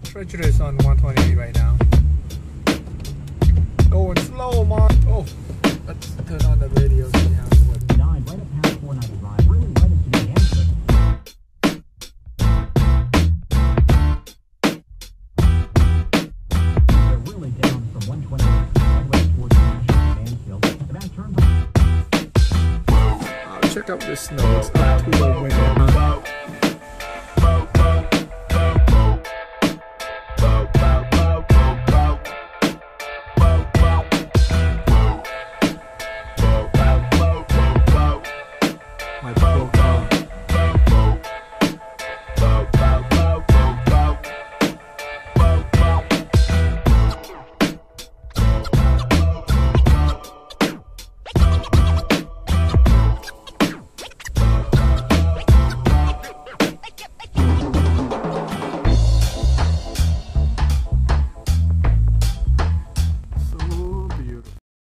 treacherous on 128 right now. Going slow, man. Oh, let's turn on the radio. See how it works. Right at past 495, really right into the answer. They're really down from 120 all the way towards the National Mansfield. The back turn. Check out this snow.